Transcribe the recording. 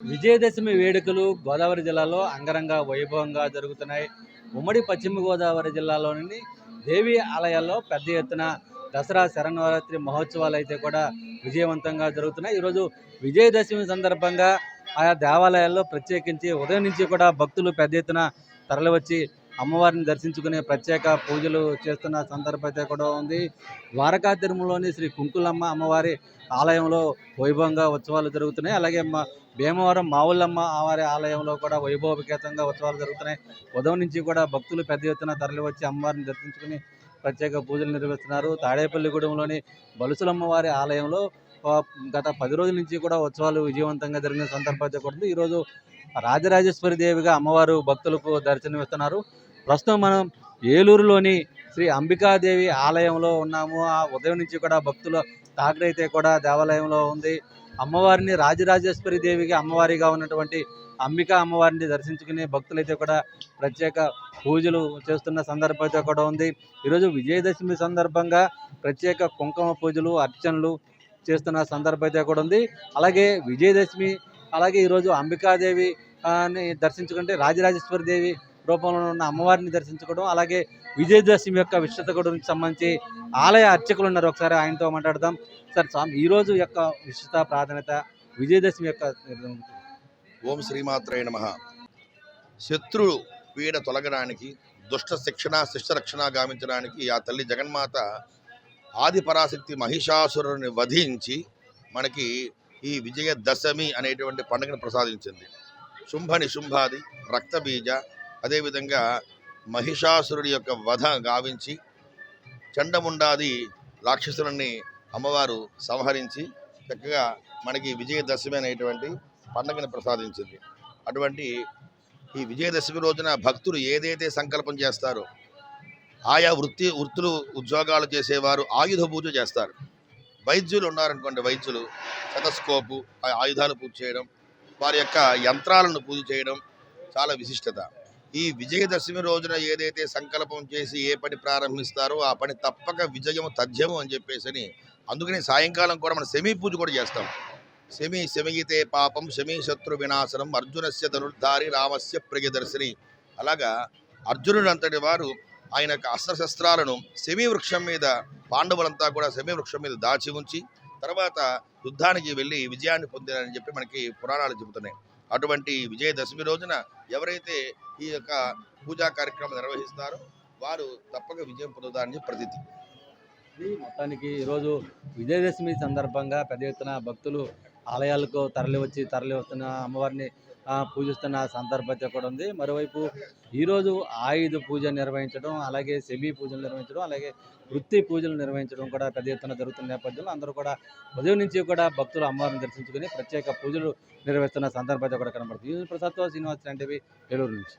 విజయదశమి వేడుకలు గోదావరి జిల్లాలో అంగరంగ వైభవంగా జరుగుతున్నాయి. ఉమ్మడి పశ్చిమ గోదావరి జిల్లాలోని దేవి ఆలయాల్లో పెద్ద ఎత్తున దసరా శరన్నవరాత్రి మహోత్సవాలు అయితే కూడా విజయవంతంగా జరుగుతున్నాయి. ఈరోజు విజయదశమి సందర్భంగా ఆయా దేవాలయాల్లో ప్రత్యేకించి ఉదయం నుంచి కూడా భక్తులు పెద్ద ఎత్తున తరలివచ్చి అమ్మవారిని దర్శించుకునే ప్రత్యేక పూజలు చేస్తున్న సందర్భం అయితే కూడా ఉంది. ద్వారకా తిరుమలలోని శ్రీ కుంకులమ్మ అమ్మవారి ఆలయంలో వైభవంగా ఉత్సవాలు జరుగుతున్నాయి. అలాగే భీమవరం మావుళ్ళమ్మ వారి ఆలయంలో కూడా వైభవపేతంగా ఉత్సవాలు జరుగుతున్నాయి. ఉదయం నుంచి కూడా భక్తులు పెద్ద ఎత్తున తరలివచ్చి అమ్మవారిని దర్శించుకుని ప్రత్యేక పూజలు నిర్వహిస్తున్నారు. తాడేపల్లిగూడెంలోని బలుసులమ్మ వారి ఆలయంలో గత 10 రోజుల నుంచి కూడా ఉత్సవాలు విజయవంతంగా జరిగిన సందర్భం అయితే కూడా ఉంది. ఈరోజు రాజరాజేశ్వరి దేవిగా అమ్మవారు భక్తులకు దర్శనమిస్తున్నారు. ప్రస్తుతం మనం ఏలూరులోని శ్రీ అంబికాదేవి ఆలయంలో ఉన్నాము. ఆ ఉదయం నుంచి కూడా భక్తుల తాకిడైతే కూడా దేవాలయంలో ఉంది. అమ్మవారిని రాజరాజేశ్వరి దేవిగా అమ్మవారిగా ఉన్నటువంటి అంబికా అమ్మవారిని దర్శించుకునే భక్తులైతే కూడా ప్రత్యేక పూజలు చేస్తున్న సందర్భం అయితే కూడా ఉంది. ఈరోజు విజయదశమి సందర్భంగా ప్రత్యేక కుంకుమ పూజలు అర్చనలు చేస్తున్న సందర్భం అయితే కూడా ఉంది. అలాగే విజయదశమి అలాగే ఈరోజు అంబికాదేవి అని దర్శించుకుంటే రాజరాజేశ్వరి దేవి రూపంలో ఉన్న అమ్మవారిని దర్శించుకోవడం, అలాగే విజయదశమి యొక్క విశిష్టత గురించి సంబంధించి ఆలయ అర్చకులు ఉన్నారు. ఒకసారి ఆయనతో మాట్లాడదాం. సార్, ఈ రోజు యొక్క విశిష్టత ప్రాధాన్యత విజయదశమి యొక్క ఓం శ్రీమాత్రే నమః. శత్రు పీడ తొలగడానికి, దుష్ట శిక్షణ శిష్ట రక్షణ గావించడానికి ఆ తల్లి జగన్మాత ఆది పరాశక్తి మహిషాసురుని వధించి మనకి ఈ విజయదశమి అనేటువంటి పండుగను ప్రసాదించింది. శుంభ నిశుంభాది రక్తబీజ, అదేవిధంగా మహిషాసురుడి యొక్క వధ గావించి చండముండాది రాక్షసులని అమ్మవారు సంహరించి చక్కగా మనకి విజయదశమి అనేటువంటి పండుగను ప్రసాదించింది. అటువంటి ఈ విజయదశమి రోజున భక్తులు ఏదైతే సంకల్పం చేస్తారో ఆయా వృత్తులు ఉద్యోగాలు చేసేవారు ఆయుధ పూజ చేస్తారు. వైద్యులు ఉన్నారనుకోండి, వైద్యులు శతస్కోపు ఆయుధాలు పూజ చేయడం, వారి యొక్క యంత్రాలను పూజ చేయడం చాలా విశిష్టత. ఈ విజయదశమి రోజున ఏదైతే సంకల్పం చేసి ఏ పని ప్రారంభిస్తారో ఆ పని తప్పక విజయము తథ్యము అని చెప్పేసి, అందుకని సాయంకాలం కూడా మనం శమీ పూజ కూడా చేస్తాం. శమయితే పాపం శమీ శత్రు వినాశనం అర్జునస్య ధనుర్ధారి రామస్య ప్రియదర్శిని. అలాగా అర్జునుడు అంతటి వారు ఆయన యొక్క అస్త్రశస్త్రాలను శమీ వృక్షం మీద, పాండవులంతా కూడా శమీ వృక్షం మీద దాచి ఉంచి తర్వాత యుద్ధానికి వెళ్ళి విజయాన్ని పొందారని చెప్పి మనకి పురాణాలు చెబుతున్నాయి. అటువంటి విజయదశమి రోజున ఎవరైతే ఈ యొక్క పూజా కార్యక్రమం నిర్వహిస్తారో వారు తప్పక విజయం పొందుతారని ప్రతీతి. మొత్తానికి ఈరోజు విజయదశమి సందర్భంగా పెద్ద ఎత్తున భక్తులు ఆలయాలకు తరలి వస్తున్న అమ్మవారిని పూజిస్తున్న సందర్భం అయితే కూడా ఉంది. మరోవైపు ఈరోజు ఆయుధ పూజ నిర్వహించడం, అలాగే శమీ పూజలు నిర్వహించడం, అలాగే వృత్తి పూజలు నిర్వహించడం కూడా పెద్ద ఎత్తున జరుగుతున్న నేపథ్యంలో అందరూ కూడా ఉదయం నుంచి కూడా భక్తులు అమ్మవారిని దర్శించుకుని ప్రత్యేక పూజలు నిర్వహిస్తున్న సందర్భం అయితే కూడా కనబడుతుంది. ప్రసాద్తో శ్రీనివాస్ టీవీ ఏలూరు నుంచి.